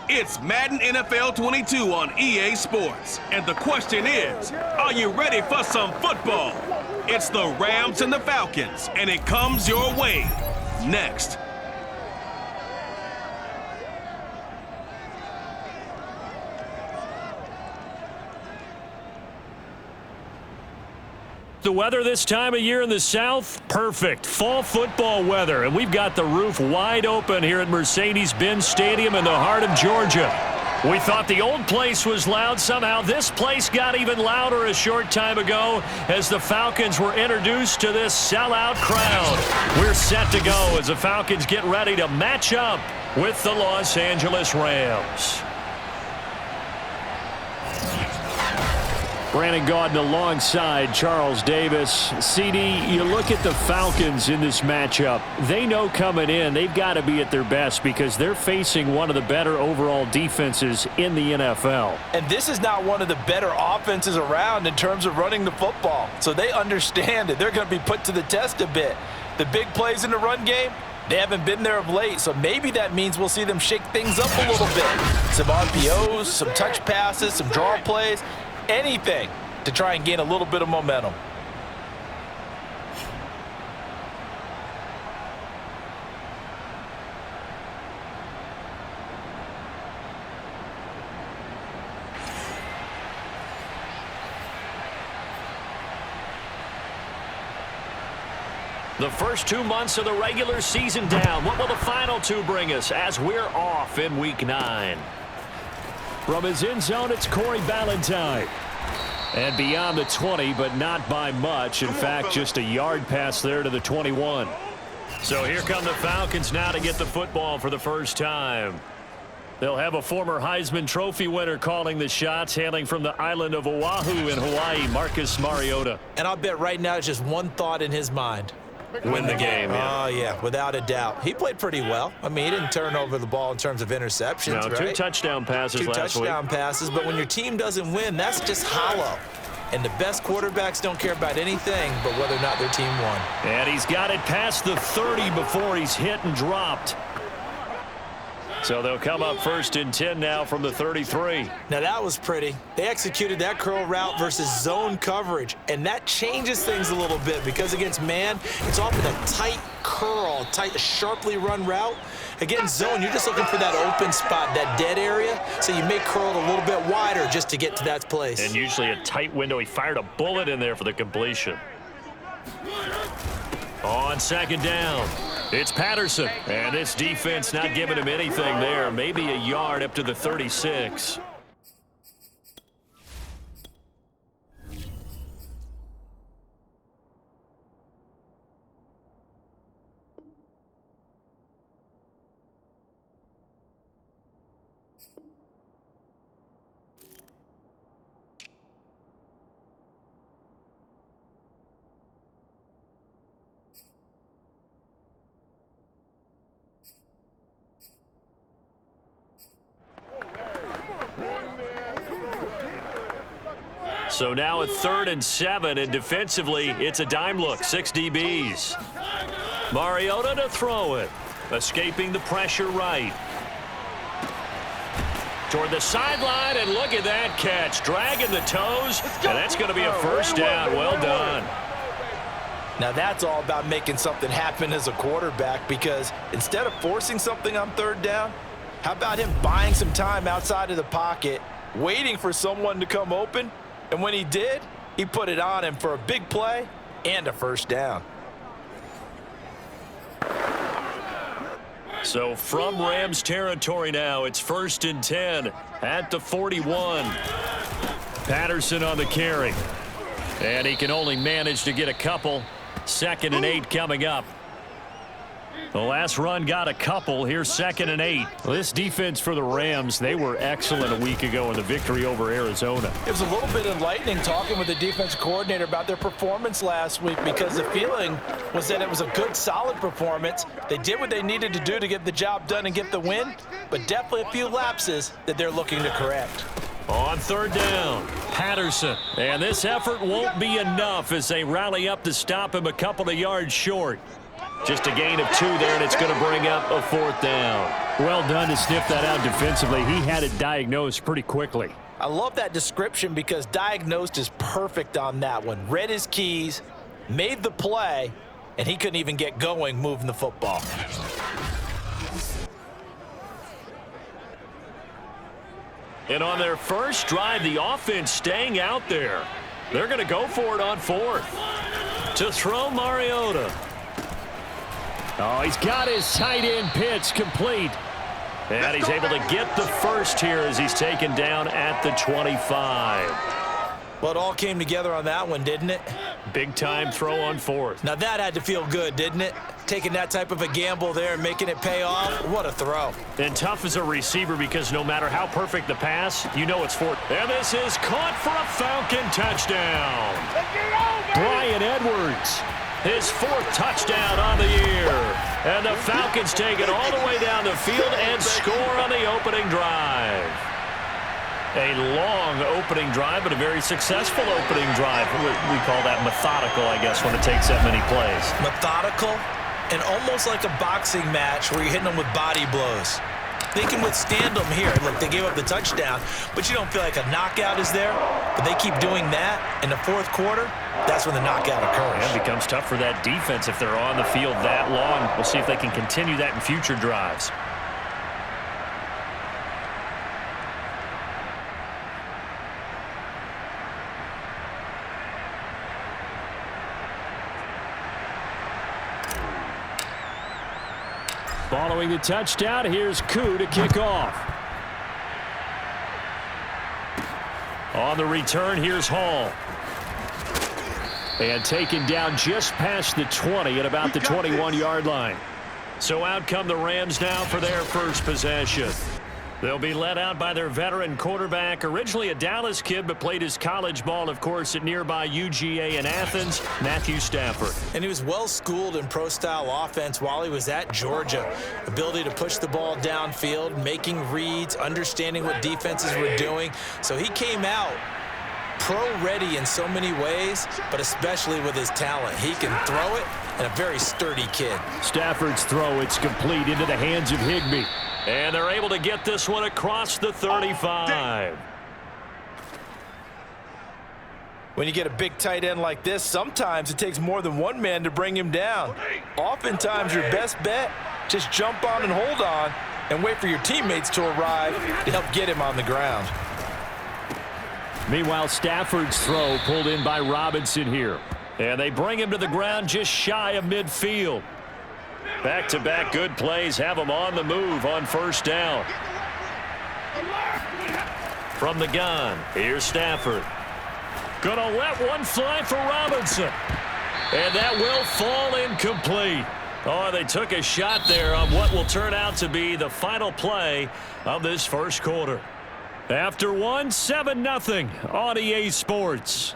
It's Madden NFL 22 on EA Sports. And the question is, are you ready for some football? It's the Rams and the Falcons, and it comes your way next. The weather this time of year in the South, perfect. Fall football weather, and we've got the roof wide open here at Mercedes-Benz Stadium in the heart of Georgia. We thought the old place was loud. Somehow this place got even louder a short time ago as the Falcons were introduced to this sellout crowd. We're set to go as the Falcons get ready to match up with the Los Angeles Rams. Brandon Gaudin alongside Charles Davis. CD, you look at the Falcons in this matchup. They know coming in they've got to be at their best because they're facing one of the better overall defenses in the NFL. And this is not one of the better offenses around in terms of running the football. So they understand that they're going to be put to the test a bit. The big plays in the run game, they haven't been there of late, so maybe that means we'll see them shake things up a little bit. Some RPOs, some touch passes, some draw plays. Anything to try and gain a little bit of momentum. The first 2 months of the regular season down. What will the final two bring us as we're off in Week 9? From his end zone, it's Corey Ballantyne. And beyond the 20, but not by much. In fact, just a yard pass there to the 21. So here come the Falcons now to get the football for the first time. They'll have a former Heisman Trophy winner calling the shots, hailing from the island of Oahu in Hawaii, Marcus Mariota. And I'll bet right now it's just one thought in his mind. Win the game, yeah. Oh, yeah, without a doubt. He played pretty well. I mean, he didn't turn over the ball in terms of interceptions, no, right? 2 touchdown passes last week. 2 touchdown passes, but when your team doesn't win, that's just hollow. And the best quarterbacks don't care about anything but whether or not their team won. And he's got it past the 30 before he's hit and dropped. So they'll come up 1st and 10 now from the 33. Now that was pretty. They executed that curl route versus zone coverage, and that changes things a little bit because against man, it's often a tight curl, tight, sharply run route. Against zone, you're just looking for that open spot, that dead area, so you may curl it a little bit wider just to get to that place. And usually a tight window. He fired a bullet in there for the completion. On 2nd down, it's Patterson. And this defense not giving him anything there. Maybe a yard up to the 36. So now a 3rd and 7, and defensively, it's a dime look, 6 DBs. Mariota to throw it, escaping the pressure right. Toward the sideline, and look at that catch, dragging the toes, and that's going to be a 1st down. Well done. Now that's all about making something happen as a quarterback because instead of forcing something on 3rd down, how about him buying some time outside of the pocket, waiting for someone to come open? And when he did, he put it on him for a big play and a 1st down. So from Rams territory now, it's 1st and 10 at the 41. Patterson on the carry. And he can only manage to get a couple. 2nd and 8 coming up. The last run got a couple. Here's 2nd and 8. Well, this defense for the Rams, they were excellent a week ago in the victory over Arizona. It was a little bit enlightening talking with the defensive coordinator about their performance last week because the feeling was that it was a good, solid performance. They did what they needed to do to get the job done and get the win, but definitely a few lapses that they're looking to correct. On 3rd down, Patterson. And this effort won't be enough as they rally up to stop him a couple of yards short. Just a gain of 2 there, and it's going to bring up a 4th down. Well done to sniff that out defensively. He had it diagnosed pretty quickly. I love that description because diagnosed is perfect on that one. Read his keys, made the play, and he couldn't even get going moving the football. And on their first drive, the offense staying out there. They're going to go for it on 4th. To throw, Mariota. Oh, he's got his tight end pitch complete. And he's able to get the first here as he's taken down at the 25. Well, it all came together on that one, didn't it? Big time throw on 4th. Now that had to feel good, didn't it? Taking that type of a gamble there and making it pay off. What a throw. And tough as a receiver because no matter how perfect the pass, you know it's 4th. And this is caught for a Falcon touchdown. Bryan Edwards. His 4th touchdown on the year. And the Falcons take it all the way down the field and score on the opening drive. A long opening drive, but a very successful opening drive. We call that methodical, I guess, when it takes that many plays. Methodical and almost like a boxing match where you're hitting them with body blows. They can withstand them here. Look, they gave up the touchdown, but you don't feel like a knockout is there. But they keep doing that in the 4th quarter. That's when the knockout occurs. It becomes tough for that defense if they're on the field that long. We'll see if they can continue that in future drives. Following the touchdown, here's Koo to kick off. On the return, here's Hall. And taken down just past the 20 at about the 21-yard line. So out come the Rams now for their first possession. They'll be led out by their veteran quarterback, originally a Dallas kid, but played his college ball, of course, at nearby UGA in Athens, Matthew Stafford. And he was well-schooled in pro-style offense while he was at Georgia. Ability to push the ball downfield, making reads, understanding what defenses were doing. So he came out pro-ready in so many ways, but especially with his talent. He can throw it, and a very sturdy kid. Stafford's throw, it's complete into the hands of Higbee. And they're able to get this one across the 35. When you get a big tight end like this, sometimes it takes more than one man to bring him down. Oftentimes, your best bet, just jump on and hold on and wait for your teammates to arrive to help get him on the ground. Meanwhile, Stafford's throw pulled in by Robinson here. And they bring him to the ground just shy of midfield. Back-to-back good plays have him on the move on first down. From the gun, here's Stafford. Gonna let one fly for Robinson. And that will fall incomplete. Oh, they took a shot there on what will turn out to be the final play of this first quarter. After one, 7-0 on EA Sports.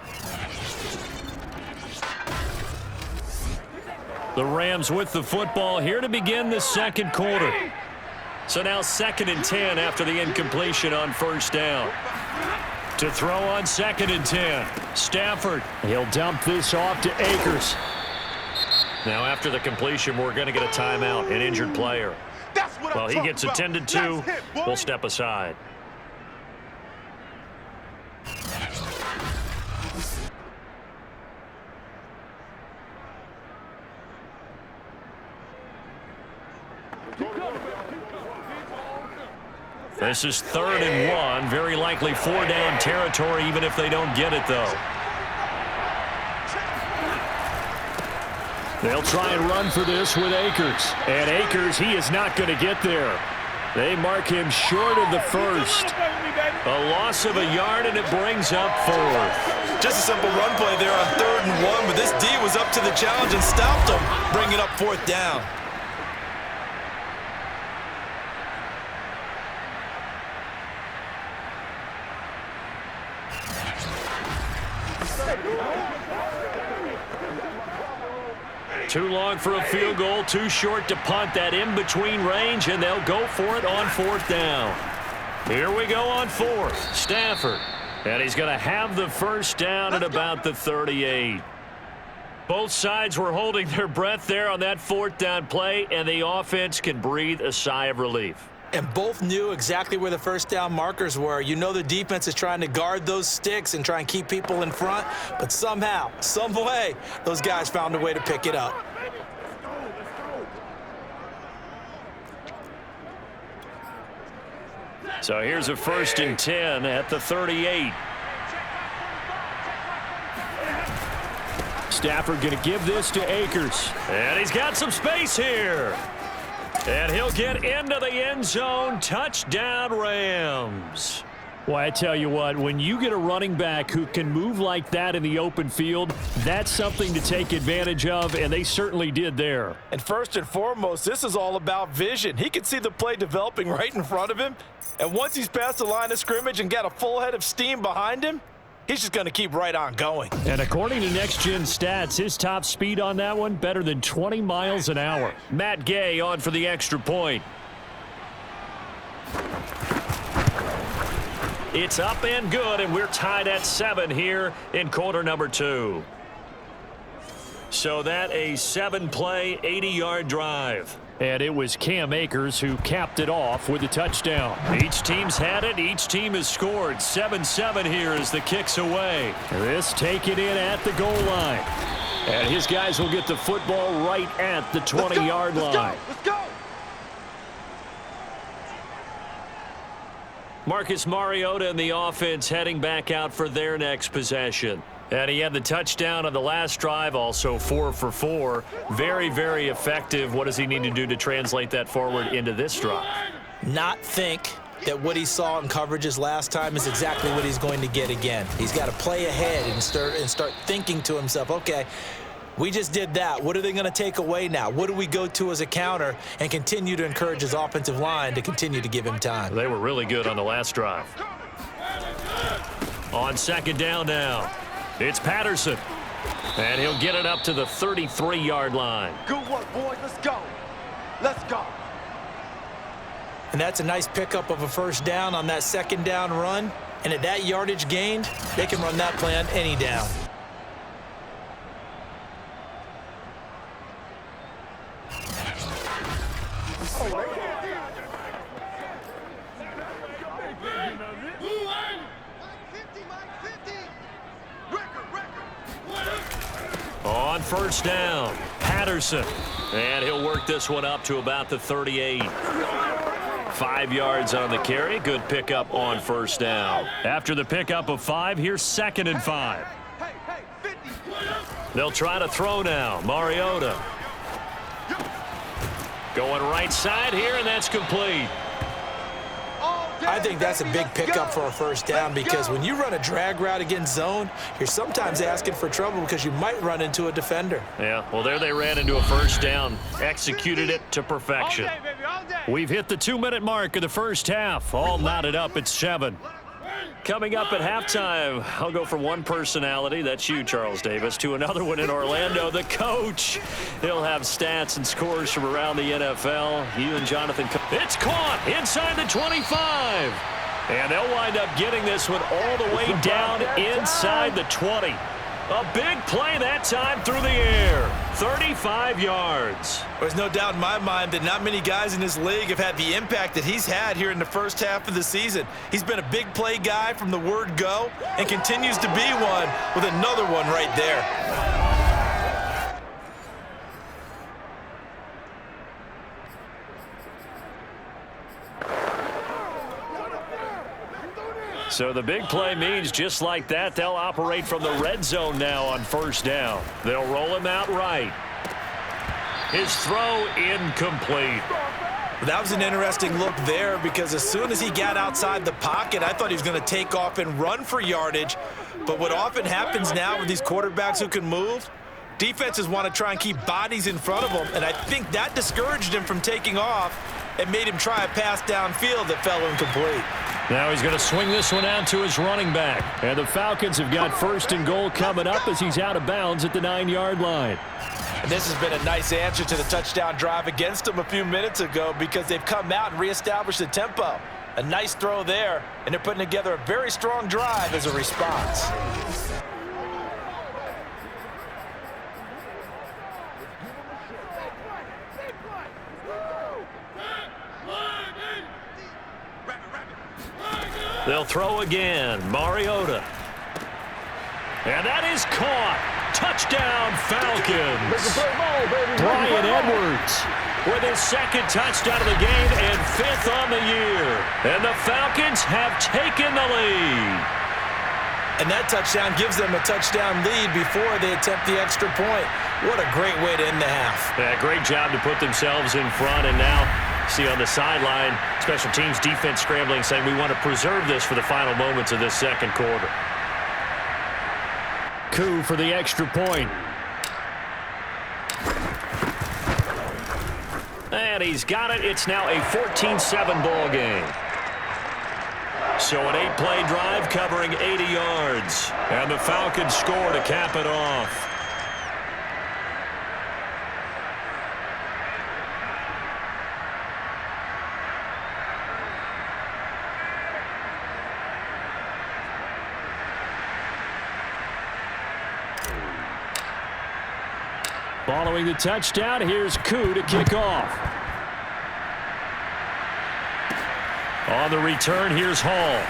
The Rams with the football here to begin the second quarter. So now 2nd and 10 after the incompletion on first down. To throw on 2nd and 10. Stafford. He'll dump this off to Akers. Now after the completion, we're going to get a timeout, an injured player. Well, he gets attended to. We'll step aside. This is 3rd and 1. Very likely 4-down territory, even if they don't get it, though. They'll try and run for this with Akers. And Akers, he is not going to get there. They mark him short of the first. A loss of a yard, and it brings up 4th. Just a simple run play there on 3rd and 1, but this D was up to the challenge and stopped him, bringing up 4th down. Too long for a field goal, too short to punt. That in-between range, and they'll go for it on 4th down. Here we go on 4th. Stafford. And he's going to have the first down at about the 38. Both sides were holding their breath there on that fourth down play, and the offense can breathe a sigh of relief. And both knew exactly where the first down markers were. You know the defense is trying to guard those sticks and try and keep people in front, but somehow, some way, those guys found a way to pick it up. So here's a 1st and 10 at the 38. Stafford going to give this to Akers. And he's got some space here. And he'll get into the end zone. Touchdown, Rams. Well, I tell you what, when you get a running back who can move like that in the open field, that's something to take advantage of, and they certainly did there. And first and foremost, this is all about vision. He can see the play developing right in front of him, and once he's past the line of scrimmage and got a full head of steam behind him, he's just going to keep right on going. And according to Next Gen Stats, his top speed on that one, better than 20 miles an hour. Matt Gay on for the extra point. It's up and good, and we're tied at 7 here in quarter number 2. So that a 7-play, 80-yard drive. And it was Cam Akers who capped it off with a touchdown. Each team's had it. Each team has scored. 7-7 here as the kick's away. This taken in at the goal line. And his guys will get the football right at the 20-yard line. Let's go! Marcus Mariota and the offense heading back out for their next possession. And he had the touchdown on the last drive, also 4 for 4. Very, very effective. What does he need to do to translate that forward into this drive? Not think that what he saw in coverages last time is exactly what he's going to get again. He's got to play ahead and start thinking to himself, okay, we just did that. What are they going to take away now? What do we go to as a counter? And continue to encourage his offensive line to continue to give him time. They were really good on the last drive. On 2nd down now, it's Patterson. And he'll get it up to the 33-yard line. Good work, boys. Let's go. Let's go. And that's a nice pickup of a first down on that 2nd down run. And at that yardage gained, they can run that play on any down. On 1st down, Patterson. And he'll work this one up to about the 38. 5 yards on the carry. Good pickup on 1st down. After the pickup of 5, here's 2nd and 5. They'll try to throw now. Mariota. Going right side here, and that's complete. I think that's a big pickup for a first down because when you run a drag route against zone, you're sometimes asking for trouble because you might run into a defender. Yeah, well, there they ran into a first down. Executed it to perfection. We've hit the 2-minute mark of the first half. All knotted up at 7. Coming up at halftime, I'll go from one personality, that's you, Charles Davis, to another one in Orlando, the coach. He'll have stats and scores from around the NFL. You and Jonathan. It's caught inside the 25. And they'll wind up getting this one all the way down inside the 20. A big play that time through the air. 35 yards. There's no doubt in my mind that not many guys in this league have had the impact that he's had here in the first half of the season. He's been a big play guy from the word go and continues to be one with another one right there. So the big play means just like that, they'll operate from the red zone now on 1st down. They'll roll him out right. His throw incomplete. That was an interesting look there because as soon as he got outside the pocket, I thought he was going to take off and run for yardage. But what often happens now with these quarterbacks who can move, defenses want to try and keep bodies in front of them, and I think that discouraged him from taking off and made him try a pass downfield that fell incomplete. Now he's going to swing this one out to his running back. And the Falcons have got 1st and goal coming up as he's out of bounds at the 9-yard line. And this has been a nice answer to the touchdown drive against them a few minutes ago because they've come out and reestablished the tempo. A nice throw there, and they're putting together a very strong drive as a response. They'll throw again. Mariota. And that is caught. Touchdown, Falcons. Bryan Edwards with his second touchdown of the game and 5th on the year. And the Falcons have taken the lead. And that touchdown gives them a touchdown lead before they attempt the extra point. What a great way to end the half. Yeah, great job to put themselves in front. And now, see on the sideline, special teams defense scrambling, saying we want to preserve this for the final moments of this second quarter. Koo for the extra point. And he's got it. It's now a 14-7 ball game. So an 8-play drive covering 80 yards. And the Falcons score to cap it off. Following the touchdown, here's Koo to kick off. On the return, here's Hall.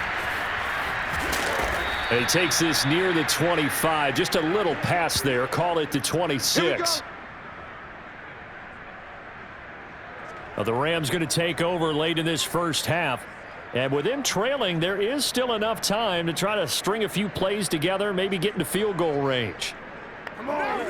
And he takes this near the 25. Just a little pass there. Call it the 26. Now the Rams going to take over late in this first half. And with them trailing, there is still enough time to try to string a few plays together, maybe get into field goal range. Come on.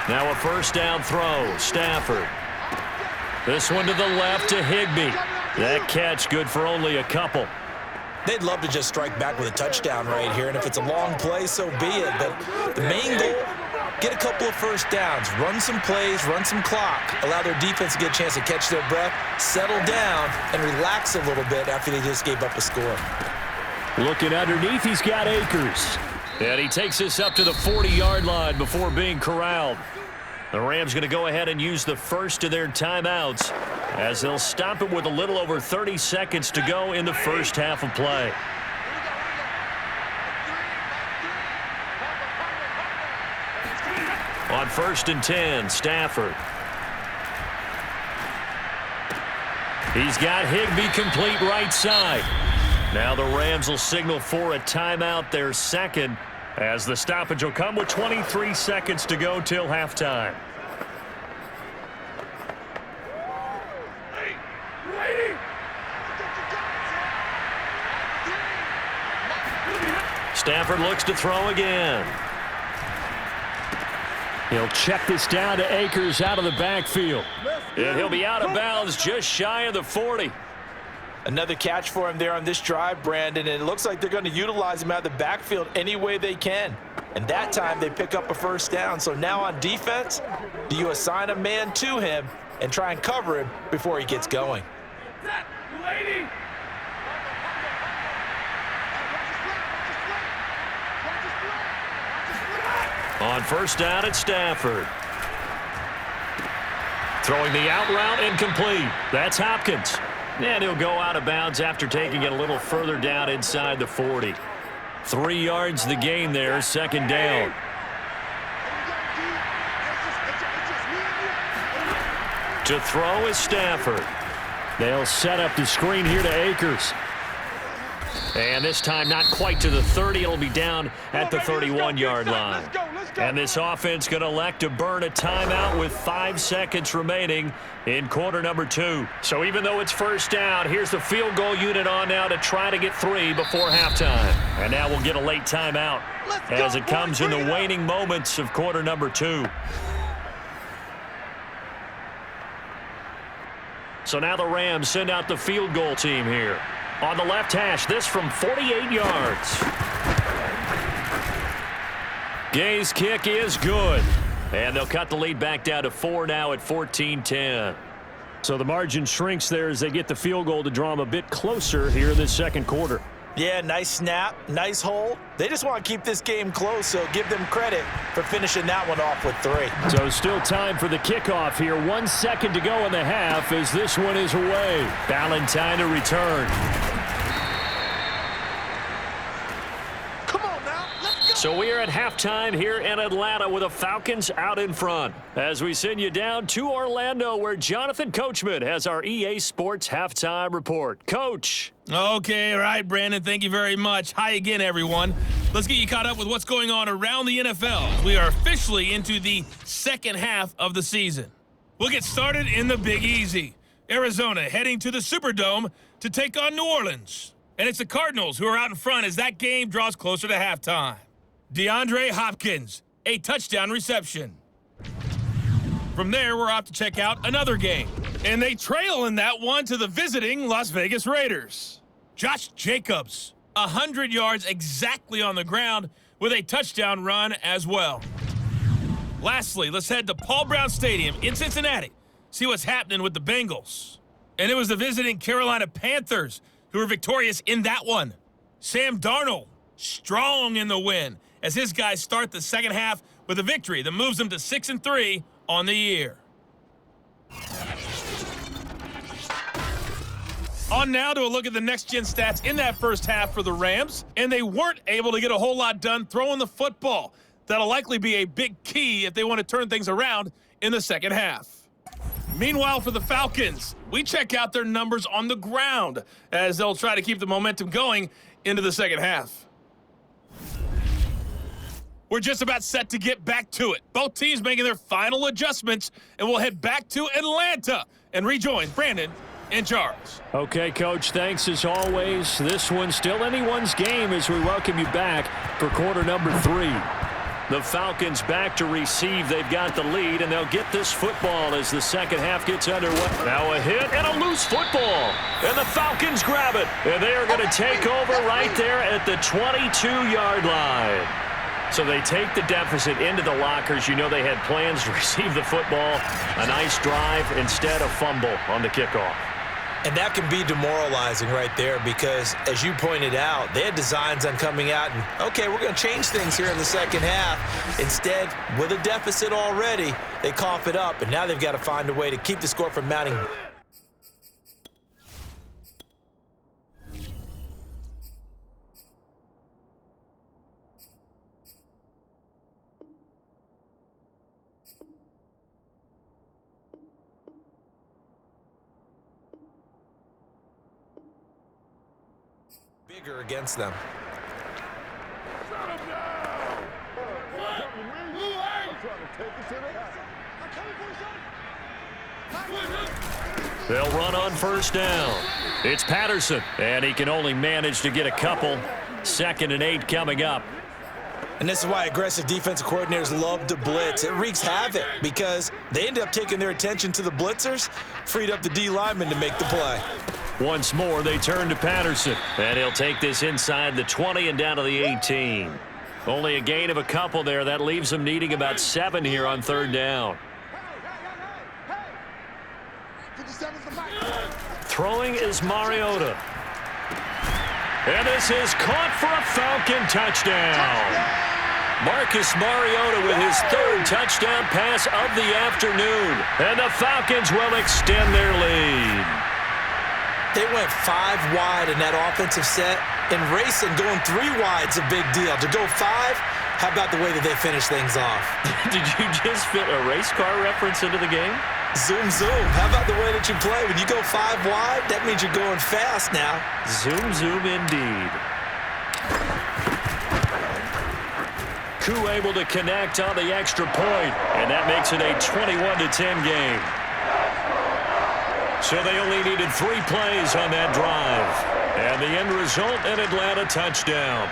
Now a first down throw. Stafford. This one to the left to Higbee. That catch good for only a couple. They'd love to just strike back with a touchdown right here, and if it's a long play, so be it. But the main goal, get a couple of first downs, run some plays, run some clock, allow their defense to get a chance to catch their breath, settle down, and relax a little bit after they just gave up a score. Looking underneath, he's got Akers. And he takes this up to the 40-yard line before being corralled. The Rams going to go ahead and use the first of their timeouts as they'll stop it with a little over 30 seconds to go in the first half of play. On 1st and 10, Stafford. He's got Higbee complete right side. Now the Rams will signal for a timeout, their second, as the stoppage will come with 23 seconds to go till halftime. Stafford looks to throw again. He'll check this down to Akers out of the backfield. And he'll be out of bounds just shy of the 40. Another catch for him there on this drive, Brandon, and it looks like they're going to utilize him out of the backfield any way they can. And that time they pick up a first down. So now on defense, do you assign a man to him and try and cover him before he gets going? On first down, it's Stafford. Throwing the out route incomplete. That's Hopkins. And he'll go out of bounds after taking it a little further down inside the 40. 3 yards the gain there, second down. To throw is Stafford. They'll set up the screen here to Akers. And this time not quite to the 30. It'll be down at the 31-yard line. And this offense going to elect to burn a timeout with 5 seconds remaining in quarter number 2. So even though it's first down, here's the field goal unit on now to try to get 3 before halftime. And now we'll get a late timeout as it comes in the waning moments of quarter number 2. So now the Rams send out the field goal team here. On the left hash, this from 48 yards. Gay's kick is good. And they'll cut the lead back down to 4 now at 14-10. So the margin shrinks there as they get the field goal to draw them a bit closer here in this second quarter. Yeah, nice snap, nice hold. They just want to keep this game close, so give them credit for finishing that one off with 3. So still time for the kickoff here. 1 second to go in the half as this one is away. Ballantyne to return. So we are at halftime here in Atlanta with the Falcons out in front. As we send you down to Orlando, where Jonathan Coachman has our EA Sports halftime report. Coach. Okay, all right, Brandon, thank you very much. Hi again, everyone. Let's get you caught up with what's going on around the NFL. We are officially into the second half of the season. We'll get started in the Big Easy. Arizona heading to the Superdome to take on New Orleans. And it's the Cardinals who are out in front as that game draws closer to halftime. DeAndre Hopkins, a touchdown reception. From there, we're off to check out another game. And they trail in that one to the visiting Las Vegas Raiders. Josh Jacobs, 100 yards exactly on the ground with a touchdown run as well. Lastly, let's head to Paul Brown Stadium in Cincinnati. See what's happening with the Bengals. And it was the visiting Carolina Panthers who were victorious in that one. Sam Darnold, strong in the win, as his guys start the second half with a victory that moves them to 6-3 on the year. On now to a look at the next-gen stats in that first half for the Rams, and they weren't able to get a whole lot done throwing the football. That'll likely be a big key if they want to turn things around in the second half. Meanwhile, for the Falcons, we check out their numbers on the ground as they'll try to keep the momentum going into the second half. We're just about set to get back to it. Both teams making their final adjustments, and we'll head back to Atlanta and rejoin Brandon and Charles. Okay, Coach, thanks as always. This one's still anyone's game as we welcome you back for quarter number 3. The Falcons back to receive. They've got the lead, and they'll get this football as the second half gets underway. Now a hit and a loose football. And the Falcons grab it. And they are going to take over right there at the 22-yard line. So they take the deficit into the lockers. You know they had plans to receive the football. A nice drive, instead a fumble on the kickoff. And that can be demoralizing right there because, as you pointed out, they had designs on coming out and, okay, we're going to change things here in the second half. Instead, with a deficit already, they cough it up, and now they've got to find a way to keep the score from mounting. Bigger against them. They'll run on first down. It's Patterson, and he can only manage to get a couple. 2nd and 8 coming up. And this is why aggressive defensive coordinators love to blitz. It wreaks havoc because they end up taking their attention to the blitzers, freed up the D lineman to make the play. Once more, they turn to Patterson. And he'll take this inside the 20 and down to the 18. Only a gain of a couple there. That leaves them needing about 7 here on third down. Throwing is Mariota. And this is caught for a Falcon touchdown. Marcus Mariota with his 3rd touchdown pass of the afternoon. And the Falcons will extend their lead. They went 5 wide in that offensive set. And racing, going 3 wide's a big deal. To go 5, how about the way that they finish things off? Did you just fit a race car reference into the game? Zoom, zoom. How about the way that you play? When you go 5 wide, that means you're going fast now. Zoom, zoom indeed. Koo able to connect on the extra point, and that makes it a 21-10 game. So they only needed 3 plays on that drive. And the end result, an Atlanta touchdown.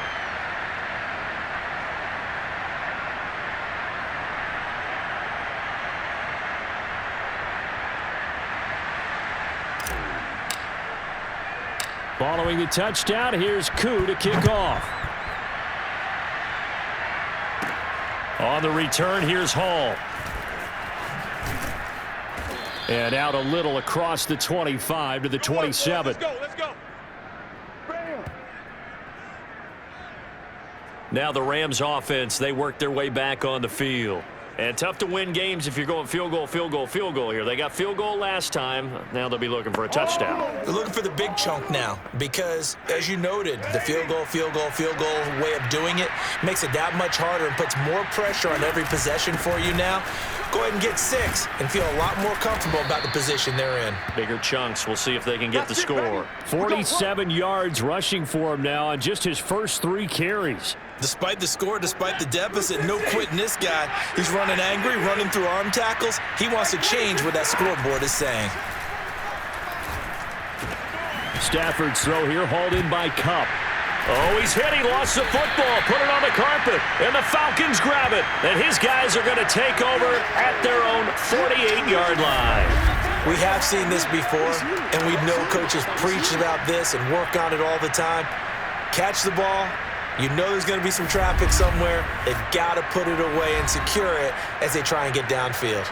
Following the touchdown, here's Koo to kick off. On the return, here's Hall. And out a little across the 25 to the 27. Let's go, let's go. Now the Rams offense, they work their way back on the field. And tough to win games if you're going field goal, field goal, field goal here. They got field goal last time. Now they'll be looking for a touchdown. They're looking for the big chunk now because, as you noted, the field goal way of doing it makes it that much harder and puts more pressure on every possession for you now. Go ahead and get 6 and feel a lot more comfortable about the position they're in. Bigger chunks. We'll see if they can get the score. 47 yards rushing for him now on just his first 3 carries. Despite the score, despite the deficit, no quitting this guy. He's running angry, running through arm tackles. He wants to change what that scoreboard is saying. Stafford's throw here hauled in by Kupp. Oh, he's hit. He lost the football. Put it on the carpet. And the Falcons grab it. And his guys are going to take over at their own 48-yard line. We have seen this before, and we know coaches preach about this and work on it all the time. Catch the ball. You know there's going to be some traffic somewhere. They've got to put it away and secure it as they try and get downfield.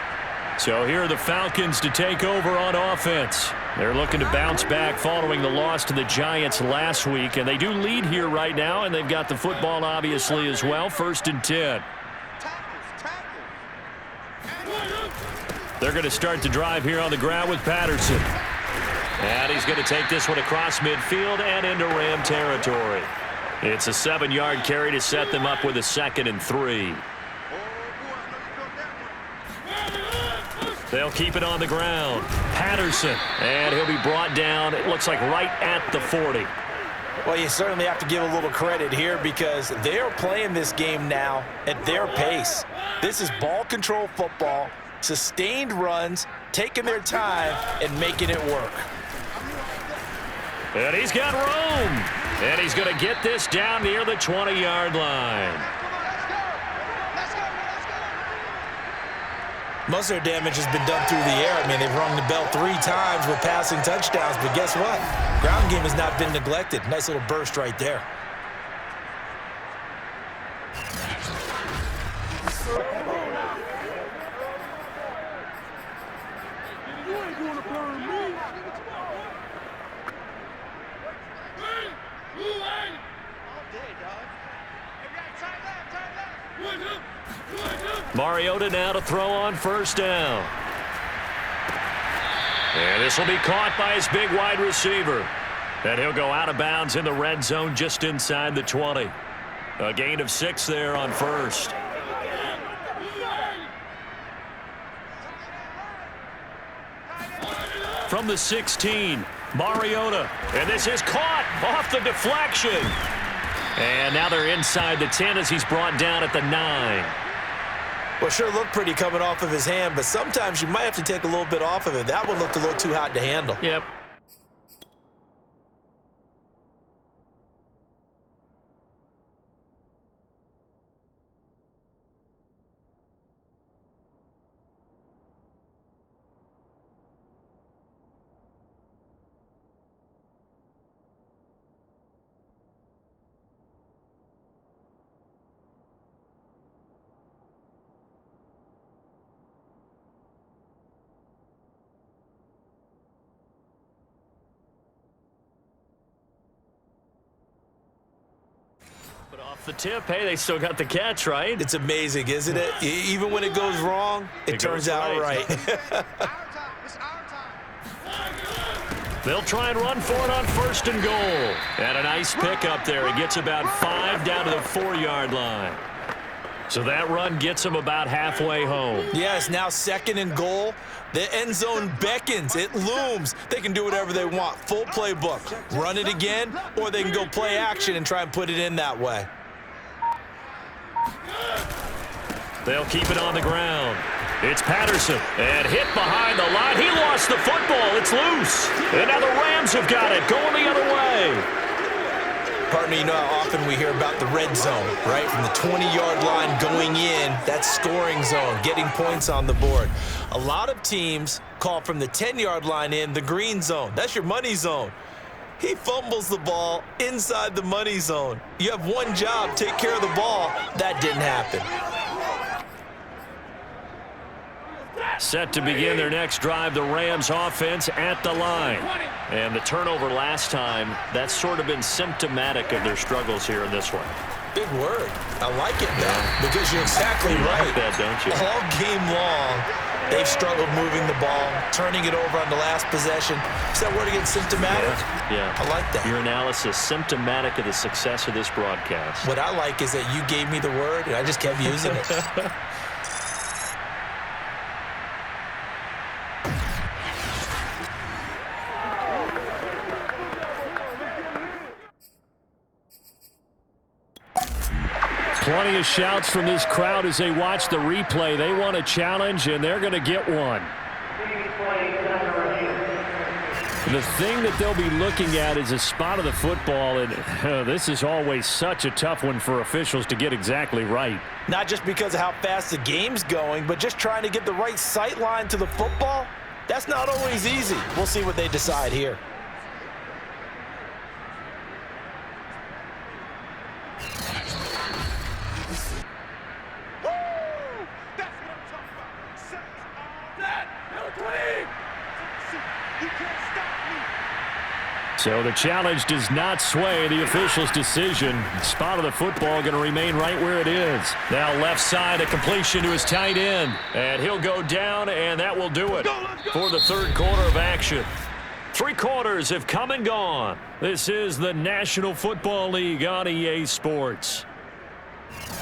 So here are the Falcons to take over on offense. They're looking to bounce back following the loss to the Giants last week, and they do lead here right now, and they've got the football obviously as well, 1st and 10. They're going to start the drive here on the ground with Patterson. And he's going to take this one across midfield and into Ram territory. It's a 7-yard carry to set them up with a 2nd and 3. They'll keep it on the ground. Patterson, and he'll be brought down, it looks like right at the 40. Well, you certainly have to give a little credit here because they're playing this game now at their pace. This is ball control football, sustained runs, taking their time and making it work. And he's got room. And he's going to get this down near the 20-yard line. Most of their damage has been done through the air. I mean, they've rung the bell 3 times with passing touchdowns, but guess what? Ground game has not been neglected. Nice little burst right there. Mariota now to throw on 1st down. And this will be caught by his big wide receiver. And he'll go out of bounds in the red zone just inside the 20. A gain of 6 there on 1st. From the 16, Mariota. And this is caught off the deflection. And now they're inside the 10 as he's brought down at the 9. Well, sure looked pretty coming off of his hand, but sometimes you might have to take a little bit off of it. That one looked a little too hot to handle. Yep. But off the tip, hey, they still got the catch, right? It's amazing, isn't it? Even when it goes wrong, it turns out right. They'll try and run for it on 1st and goal. And a nice pickup there. He gets about 5 down to the 4-yard line. So that run gets him about halfway home. Yes, now 2nd and goal. The end zone beckons. It looms. They can do whatever they want. Full playbook. Run it again, or they can go play action and try and put it in that way. They'll keep it on the ground. It's Patterson, and hit behind the line. He lost the football. It's loose. And now the Rams have got it, going the other way. Partner, you know how often we hear about the red zone, right? From the 20-yard line going in, that scoring zone, getting points on the board. A lot of teams call from the 10-yard line in the green zone. That's your money zone. He fumbles the ball inside the money zone. You have one job, take care of the ball. That didn't happen. Set to begin their next drive, the Rams offense at the line. And the turnover last time, that's sort of been symptomatic of their struggles here in this one. Big word. I like it now because you're exactly right. You like that, don't you? All game long, they've struggled moving the ball, turning it over on the last possession. Is that word again, symptomatic? Yeah. I like that. Your analysis, symptomatic of the success of this broadcast. What I like is that you gave me the word, and I just kept using it. Plenty of shouts from this crowd as they watch the replay. They want a challenge, and they're going to get one. The thing that they'll be looking at is a spot of the football, and this is always such a tough one for officials to get exactly right. Not just because of how fast the game's going, but just trying to get the right sight line to the football. That's not always easy. We'll see what they decide here. So the challenge does not sway the official's decision. Spot of the football going to remain right where it is. Now left side, a completion to his tight end. And he'll go down, and that will do it for the third quarter of action. 3 quarters have come and gone. This is the National Football League on EA Sports.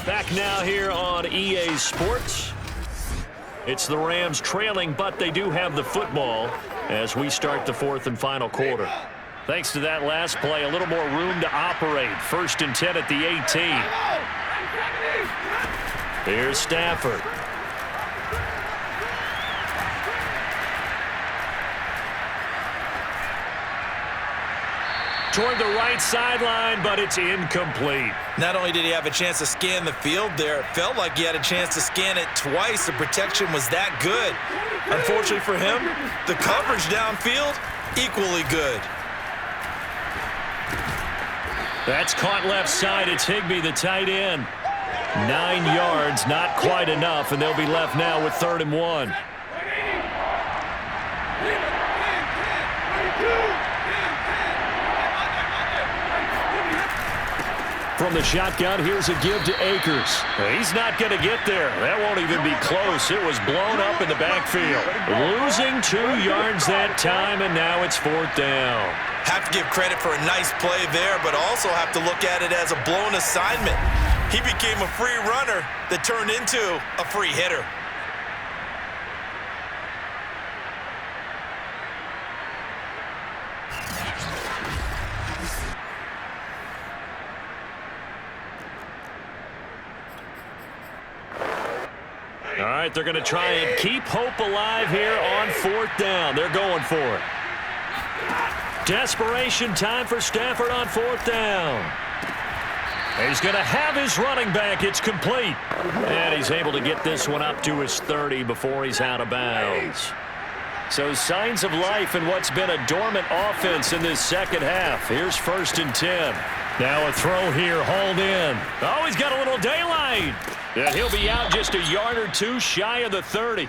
Back now here on EA Sports. It's the Rams trailing, but they do have the football as we start the fourth and final quarter. Thanks to that last play, a little more room to operate. 1st and 10 at the 18. Here's Stafford. Toward the right sideline, but it's incomplete. Not only did he have a chance to scan the field there, it felt like he had a chance to scan it twice. The protection was that good. Unfortunately for him, the coverage downfield, equally good. That's caught left side. It's Higbee, the tight end. 9 yards, not quite enough, and they'll be left now with 3rd and 1. From the shotgun, here's a give to Akers. He's not going to get there. That won't even be close. It was blown up in the backfield. Losing 2 yards that time, and now it's 4th down. Have to give credit for a nice play there, but also have to look at it as a blown assignment. He became a free runner that turned into a free hitter. All right, they're going to try and keep hope alive here on 4th down. They're going for it. Desperation time for Stafford on 4th down. He's going to have his running back. It's complete. And he's able to get this one up to his 30 before he's out of bounds. So signs of life in what's been a dormant offense in this second half. Here's 1st and 10. Now a throw here, hauled in. Oh, he's got a little daylight. And he'll be out just a yard or 2 shy of the 30.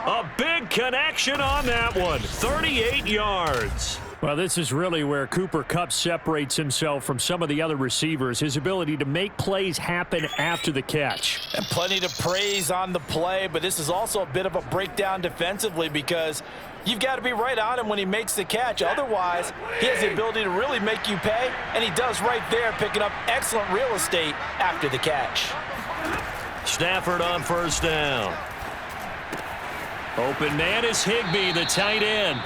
A big connection on that one. 38 yards. Well, this is really where Cooper Kupp separates himself from some of the other receivers. His ability to make plays happen after the catch. And plenty to praise on the play, but this is also a bit of a breakdown defensively because you've got to be right on him when he makes the catch. Otherwise, he has the ability to really make you pay, and he does right there, picking up excellent real estate after the catch. Stafford on 1st down. Open man is Higbee, the tight end.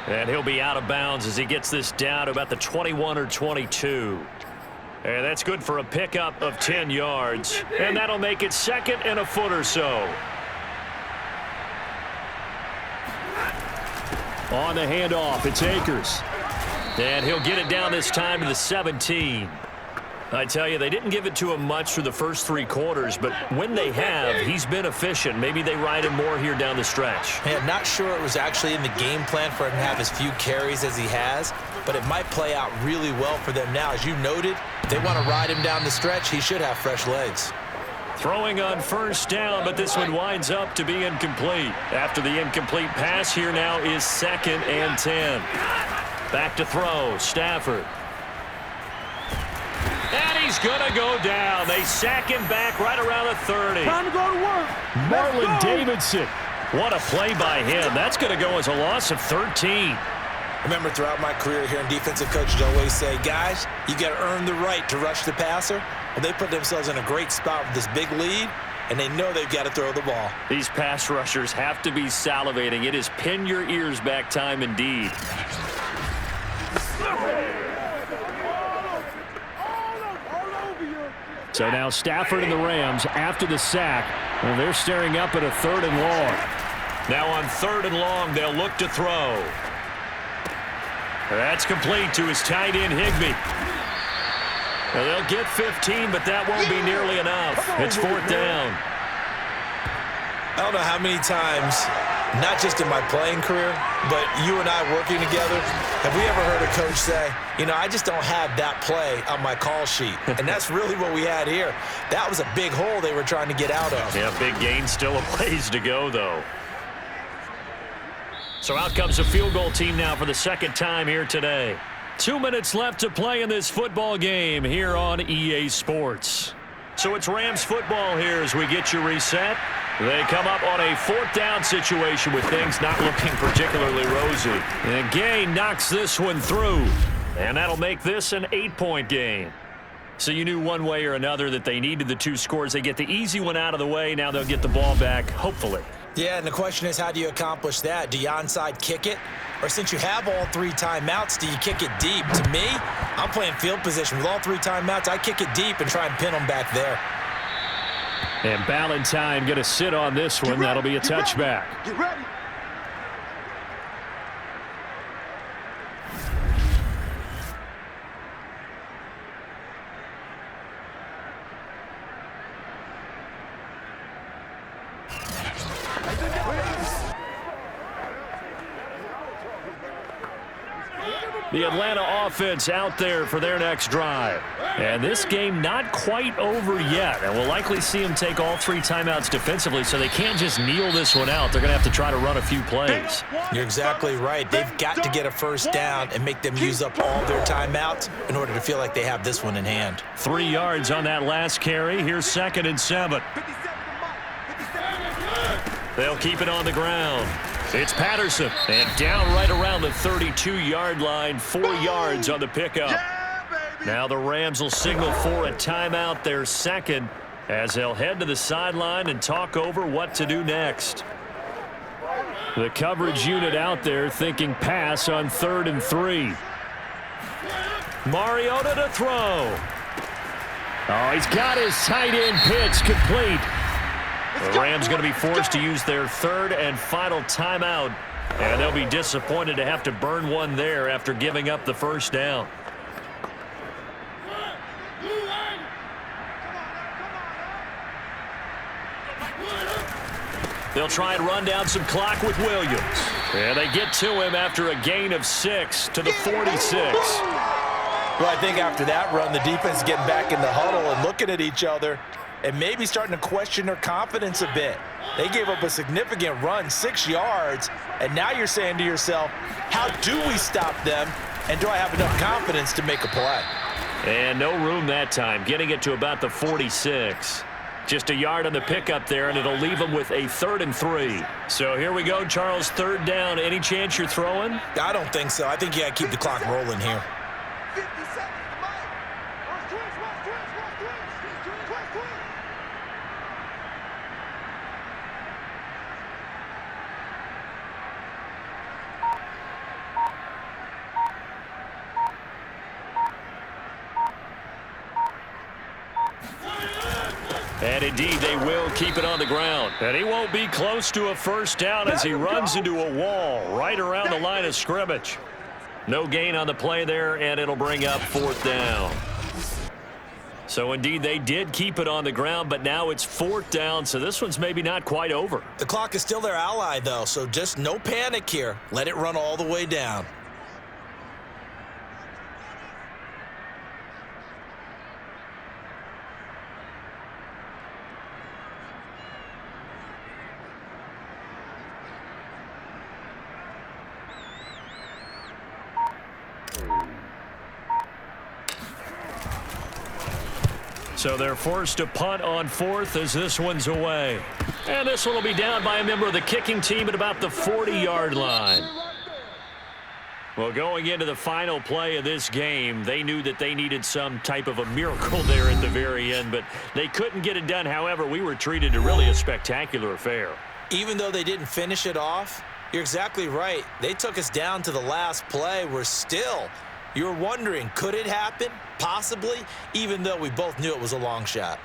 And he'll be out of bounds as he gets this down to about the 21 or 22. And that's good for a pickup of 10 yards. And that'll make it 2nd and a foot or so. On the handoff, it's Akers. And he'll get it down this time to the 17. I tell you, they didn't give it to him much through the first 3 quarters, but when they have, he's been efficient. Maybe they ride him more here down the stretch. Hey, I'm not sure it was actually in the game plan for him to have as few carries as he has, but it might play out really well for them now. As you noted, if they want to ride him down the stretch, he should have fresh legs. Throwing on first down, but this one winds up to be incomplete. After the incomplete pass, here now is 2nd and 10. Back to throw, Stafford. And he's going to go down. They sack him back right around the 30. Time to go to work. Marlon Davidson. What a play by him. That's going to go as a loss of 13. Remember, throughout my career here in defensive coaches always say, guys, you got to earn the right to rush the passer. Well, they put themselves in a great spot with this big lead, and they know they've got to throw the ball. These pass rushers have to be salivating. It is pin your ears back time indeed. So now Stafford and the Rams after the sack. Well, they're staring up at a 3rd and long. Now on 3rd and long, they'll look to throw. That's complete to his tight end, Higbee. Well, they'll get 15, but that won't be nearly enough. It's 4th down. I don't know how many times, not just in my playing career, but you and I working together, have we ever heard a coach say, you know, I just don't have that play on my call sheet. And that's really what we had here. That was a big hole they were trying to get out of. Yeah, big gain, still a ways to go, though. So out comes a field goal team now for the 2nd time here today. 2 minutes left to play in this football game here on EA Sports. So it's Rams football here as we get you reset. They come up on a 4th down situation with things not looking particularly rosy. And Gay knocks this one through. And that'll make this an 8-point game. So you knew one way or another that they needed the 2 scores. They get the easy one out of the way. Now they'll get the ball back, hopefully. Yeah, and the question is, how do you accomplish that? Do you onside kick it? Or since you have all 3 timeouts, do you kick it deep? To me, I'm playing field position. With all 3 timeouts, I kick it deep and try and pin them back there. And Ballantyne going to sit on this one. That'll be a touchback. Get ready. The Atlanta offense out there for their next drive. And this game not quite over yet. And we'll likely see them take all 3 timeouts defensively, so they can't just kneel this one out. They're going to have to try to run a few plays. You're exactly right. They've got to get a 1st down and make them use up all their timeouts in order to feel like they have this one in hand. 3 yards on that last carry. Here's 2nd and 7. They'll keep it on the ground. It's Patterson, and down right around the 32-yard line, 4 yards on the pickup. Now the Rams will signal for a timeout, their 2nd, as they'll head to the sideline and talk over what to do next. The coverage unit out there thinking pass on 3rd and 3. Mariota to throw. Oh, he's got his tight end pitch complete. The Rams going to be forced to use their 3rd and final timeout, and they'll be disappointed to have to burn one there after giving up the 1st down. They'll try and run down some clock with Williams. And they get to him after a gain of 6 to the 46. Well, I think after that run, the defense is getting back in the huddle and looking at each other and maybe starting to question their confidence a bit. They gave up a significant run, 6 yards, and now you're saying to yourself, how do we stop them, and do I have enough confidence to make a play? And no room that time, getting it to about the 46. Just a yard on the pickup there, and it'll leave them with a 3rd and 3. So here we go, Charles, 3rd down. Any chance you're throwing? I don't think so. I think you got to keep the clock rolling here. And indeed, they will keep it on the ground. And he won't be close to a 1st down as he runs into a wall right around the line of scrimmage. No gain on the play there, and it'll bring up 4th down. So indeed, they did keep it on the ground, but now it's 4th down, so this one's maybe not quite over. The clock is still their ally, though, so just no panic here. Let it run all the way down. So they're forced to punt on 4th as this one's away. And this one will be down by a member of the kicking team at about the 40-yard line. Well, going into the final play of this game, they knew that they needed some type of a miracle there at the very end, but they couldn't get it done. However, we were treated to really a spectacular affair. Even though they didn't finish it off, you're exactly right. They took us down to the last play. You're wondering, could it happen? Possibly, even though we both knew it was a long shot.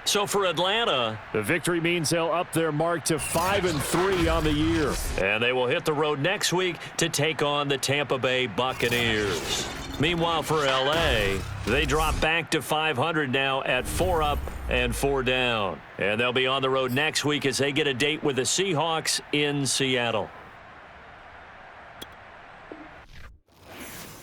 So for Atlanta, The victory means they'll up their mark to 5-3 on the year. and they will hit the road next week to take on the Tampa Bay Buccaneers. Meanwhile, for L.A., they drop back to 500 now at 4 up and 4 down. And they'll be on the road next week as they get a date with the Seahawks in Seattle.